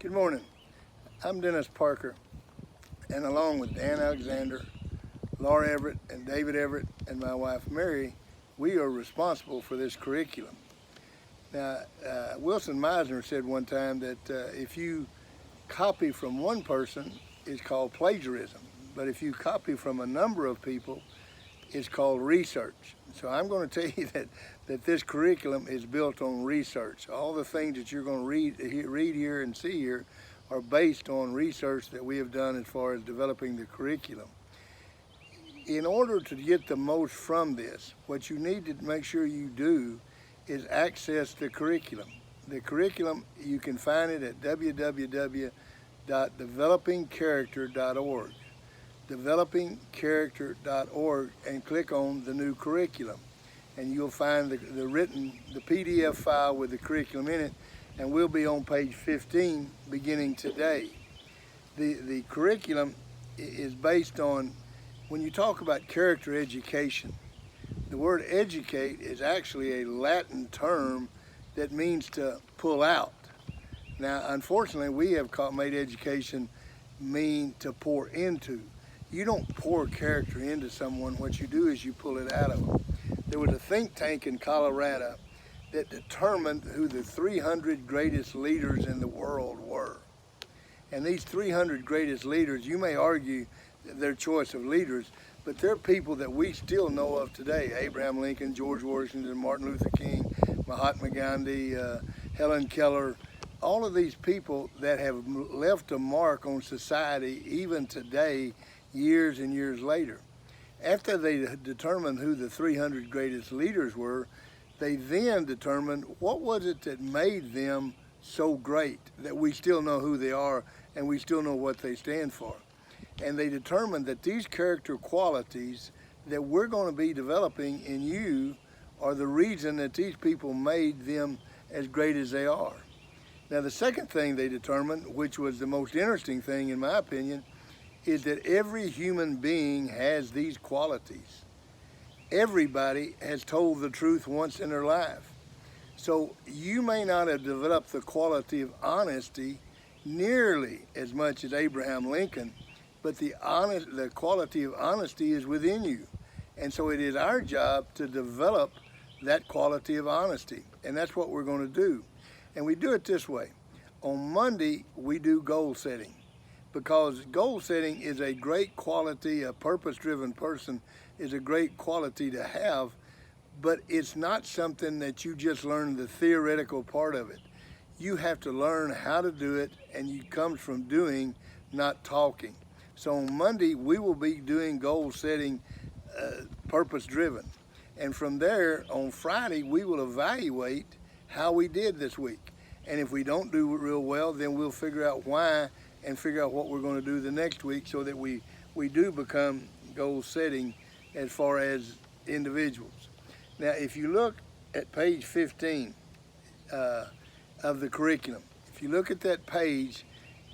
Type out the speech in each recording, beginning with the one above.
Good morning. I'm Dennis Parker, and along with Dan Alexander, Laura Everett, and David Everett, and my wife Mary, we are responsible for this curriculum. Now, Wilson Meisner said one time that if you copy from one person, it's called plagiarism. But if you copy from a number of people, it's called research. So I'm going to tell you that this curriculum is built on research. All the things that you're going to read here and see here are based on research that we have done as far as developing the curriculum. In order to get the most from this, what you need to make sure you do is access the curriculum. The curriculum, you can find it at www.developingcharacter.org. developingcharacter.org, and click on the new curriculum, and you'll find the PDF file with the curriculum in it, and we'll be on page 15 beginning today. The curriculum is based on, when you talk about character education, the word educate is actually a Latin term that means to pull out. Now, unfortunately, we have made education mean to pour into. You don't pour character into someone. What you do is you pull it out of them. There was a think tank in Colorado that determined who the 300 greatest leaders in the world were. And these 300 greatest leaders, you may argue their choice of leaders, but they're people that we still know of today. Abraham Lincoln, George Washington, Martin Luther King, Mahatma Gandhi, Helen Keller, all of these people that have left a mark on society even today, years and years later. After they determined who the 300 greatest leaders were, they then determined what was it that made them so great that we still know who they are and we still know what they stand for. And they determined that these character qualities that we're going to be developing in you are the reason that these people made them as great as they are. Now, the second thing they determined, which was the most interesting thing in my opinion, is that every human being has these qualities. Everybody has told the truth once in their life. So you may not have developed the quality of honesty nearly as much as Abraham Lincoln, but the quality of honesty is within you. And so it is our job to develop that quality of honesty. And that's what we're going to do. And we do it this way. On Monday, we do goal setting, because goal setting is a great quality. A purpose-driven person is a great quality to have, but it's not something that you just learn the theoretical part of it. You have to learn how to do it, and it comes from doing, not talking. So on Monday, we will be doing goal setting, purpose-driven. And from there, on Friday, we will evaluate how we did this week. And if we don't do it real well, then we'll figure out why and figure out what we're going to do the next week so that we do become goal setting as far as individuals. Now, if you look at page 15 of the curriculum, if you look at that page,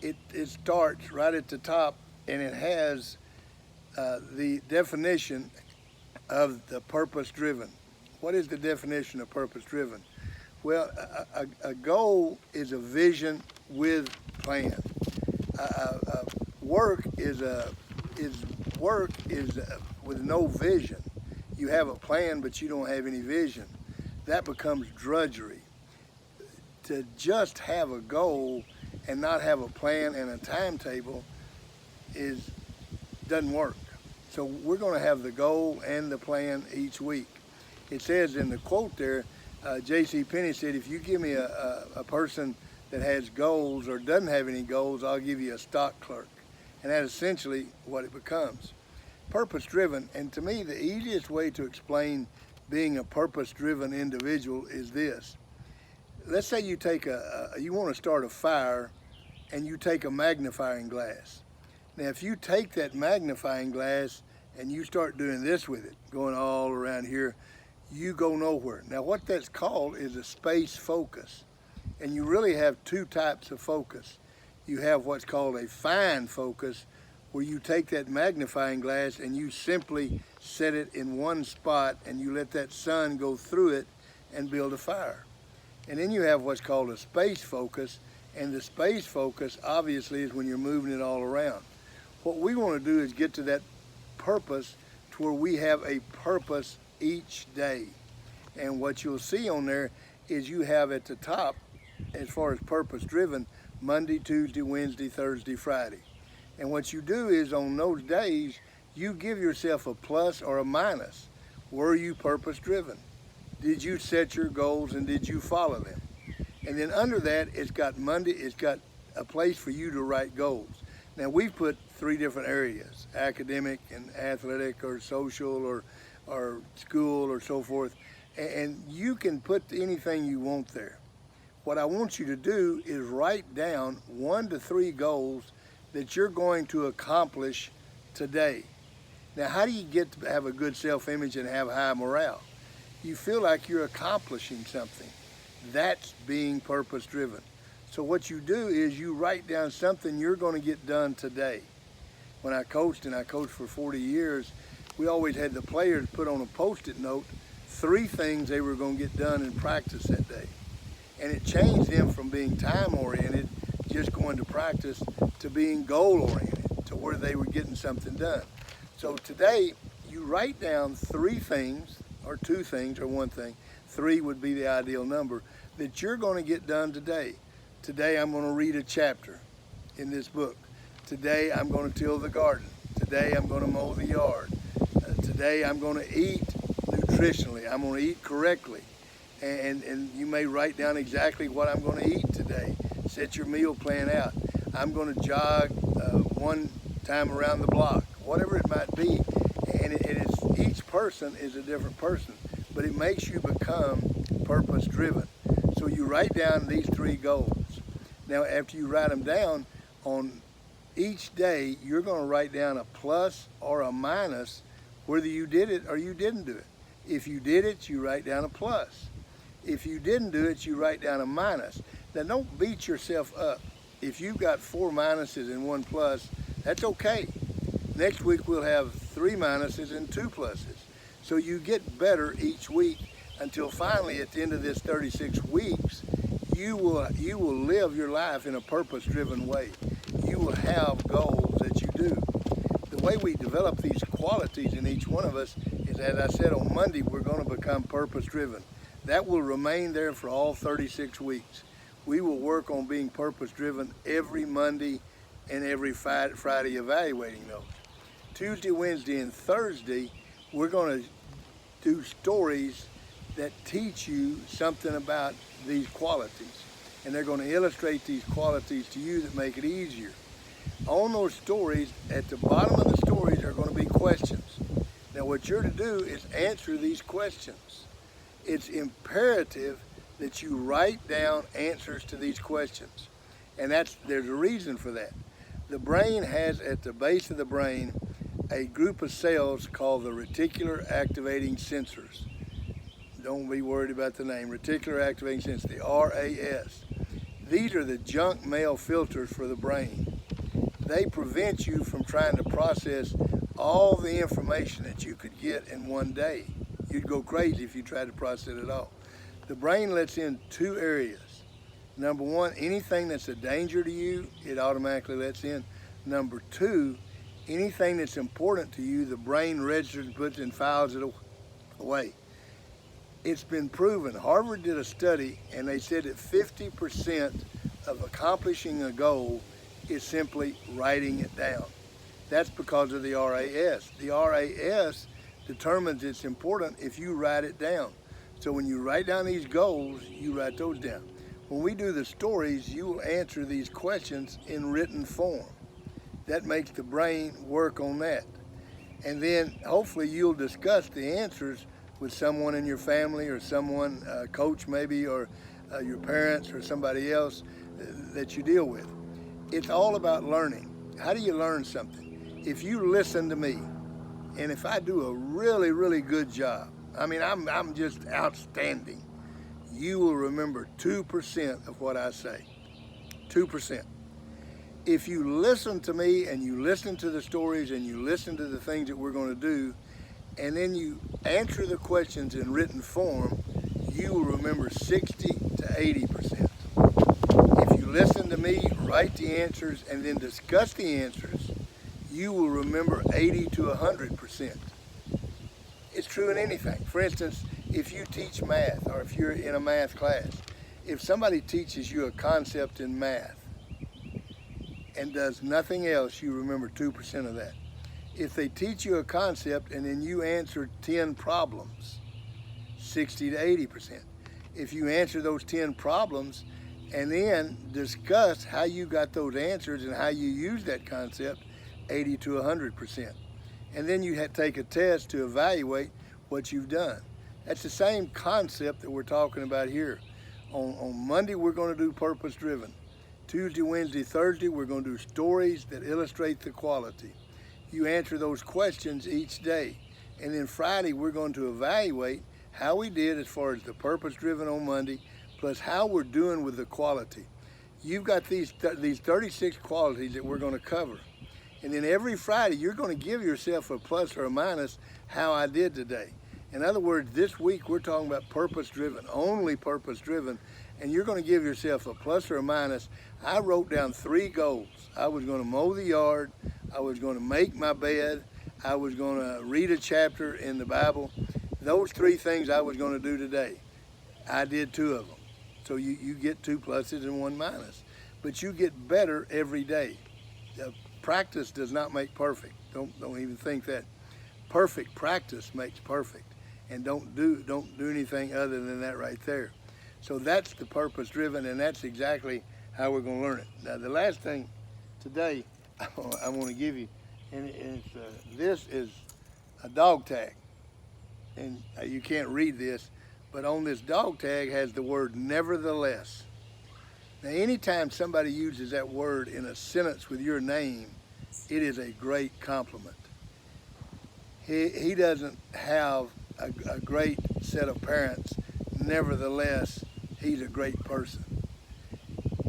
it starts right at the top, and it has the definition of the purpose-driven. What is the definition of purpose-driven? Well, a goal is a vision with plan. Work is with no vision. You have a plan, but you don't have any vision. That becomes drudgery. To just have a goal and not have a plan and a timetable doesn't work. So we're going to have the goal and the plan each week. It says in the quote there, J.C. Penney said, if you give me a person that has goals or doesn't have any goals, I'll give you a stock clerk. And that's essentially what it becomes. Purpose-driven, and to me, the easiest way to explain being a purpose-driven individual is this. Let's say you take you want to start a fire, and you take a magnifying glass. Now, if you take that magnifying glass and you start doing this with it, going all around here, you go nowhere. Now, what that's called is a space focus. And you really have two types of focus. You have what's called a fine focus, where you take that magnifying glass and you simply set it in one spot and you let that sun go through it and build a fire. And then you have what's called a space focus, And the space focus, obviously, is when you're moving it all around. What we want to do is get to that purpose to where we have a purpose each day. And what you'll see on there is you have at the top, as far as purpose driven, Monday, Tuesday, Wednesday, Thursday, Friday. And what you do is on those days, you give yourself a plus or a minus. Were you purpose driven? Did you set your goals and did you follow them? And then under that, it's got Monday, it's got a place for you to write goals. Now we've put 3 different areas, academic and athletic or social or school or so forth. And you can put anything you want there. What I want you to do is write down 1 to 3 goals that you're going to accomplish today. Now, how do you get to have a good self-image and have high morale? You feel like you're accomplishing something. That's being purpose-driven. So what you do is you write down something you're going to get done today. When I coached, and I coached for 40 years, we always had the players put on a Post-it note 3 things they were going to get done in practice that day. And it changed them from being time-oriented, just going to practice, to being goal-oriented, to where they were getting something done. So today, you write down 3 things, or 2 things, or 1 thing. 3 would be the ideal number, that you're going to get done today. Today, I'm going to read a chapter in this book. Today, I'm going to till the garden. Today, I'm going to mow the yard. Today, I'm going to eat nutritionally. I'm going to eat correctly. And you may write down exactly what I'm going to eat today. Set your meal plan out. I'm going to jog 1 time around the block, whatever it might be. And each person is a different person, but it makes you become purpose-driven. So you write down these 3 goals. Now, after you write them down, on each day, you're going to write down a plus or a minus, whether you did it or you didn't do it. If you did it, you write down a plus. If you didn't do it, you write down a minus. Now, don't beat yourself up. If you've got 4 minuses and 1 plus, that's okay. Next week, we'll have 3 minuses and 2 pluses. So you get better each week until finally, at the end of this 36 weeks, you will live your life in a purpose-driven way. You will have goals that you do. The way we develop these qualities in each one of us is, as I said, on Monday, we're going to become purpose-driven. That will remain there for all 36 weeks. We will work on being purpose-driven every Monday and every Friday, evaluating those. Tuesday, Wednesday, and Thursday, we're going to do stories that teach you something about these qualities. And they're going to illustrate these qualities to you that make it easier. On those stories, at the bottom of the stories are going to be questions. Now, what you're to do is answer these questions. It's imperative that you write down answers to these questions. And there's a reason for that. The brain has, at the base of the brain, a group of cells called the reticular activating sensors. Don't be worried about the name. Reticular activating sensors, the RAS. These are the junk mail filters for the brain. They prevent you from trying to process all the information that you could get in one day. You'd go crazy if you tried to process it all. The brain lets in 2 areas. Number 1, anything that's a danger to you, it automatically lets in. Number 2, anything that's important to you, the brain registers and puts and files it away. It's been proven. Harvard did a study and they said that 50% of accomplishing a goal is simply writing it down. That's because of the RAS. The RAS determines it's important if you write it down. So when you write down these goals, you write those down. When we do the stories, you will answer these questions in written form. That makes the brain work on that. And then hopefully you'll discuss the answers with someone in your family or someone, a coach maybe, or your parents or somebody else that you deal with. It's all about learning. How do you learn something? If you listen to me, and if I do a really, really good job, I mean, I'm just outstanding, you will remember 2% of what I say. 2%. If you listen to me and you listen to the stories and you listen to the things that we're going to do, and then you answer the questions in written form, you will remember 60 to 80%. If you listen to me, write the answers, and then discuss the answers, you will remember 80 to 100%. It's true in anything. For instance, if you teach math, or if you're in a math class, if somebody teaches you a concept in math and does nothing else, you remember 2% of that. If they teach you a concept and then you answer 10 problems, 60 to 80%. If you answer those 10 problems and then discuss how you got those answers and how you use that concept, 80 to 100%. And then you take a test to evaluate what you've done. That's the same concept that we're talking about here. On Monday, we're going to do purpose driven. Tuesday, Wednesday, Thursday, we're going to do stories that illustrate the quality. You answer those questions each day. And then Friday, we're going to evaluate how we did as far as the purpose driven on Monday, plus how we're doing with the quality. You've got these 36 qualities that we're going to cover. And then every Friday, you're going to give yourself a plus or a minus how I did today. In other words, this week we're talking about purpose driven, only purpose driven, and you're going to give yourself a plus or a minus. I wrote down 3 goals. I was going to mow the yard, I was going to make my bed, I was going to read a chapter in the Bible. Those 3 things I was going to do today. I did 2 of them. So you get 2 pluses and 1 minus. But you get better every day. Practice does not make perfect. Don't even think that. Perfect practice makes perfect. And don't do anything other than that right there. So that's the purpose driven, and that's exactly how we're going to learn it. Now the last thing today I want to give you, and this is a dog tag. And you can't read this, but on this dog tag has the word nevertheless. Now anytime somebody uses that word in a sentence with your name, it is a great compliment. He doesn't have a great set of parents, nevertheless, he's a great person.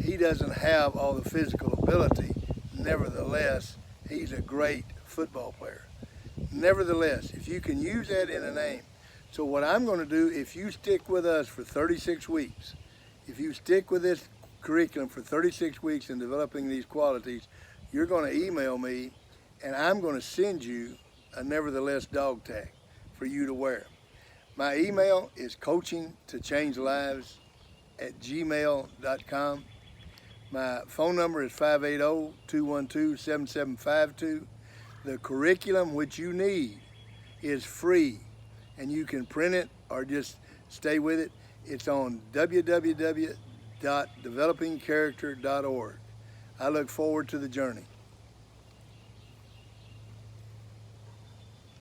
He doesn't have all the physical ability, nevertheless, he's a great football player. Nevertheless, if you can use that in a name. So what I'm going to do, if you stick with us for 36 weeks, if you stick with this curriculum for 36 weeks in developing these qualities, you're going to email me and I'm going to send you a nevertheless dog tag for you to wear. My email is coachingtochangelives@gmail.com. My phone number is 580-212-7752. The curriculum which you need is free, and you can print it or just stay with it. It's on www.developingcharacter.org. I look forward to the journey.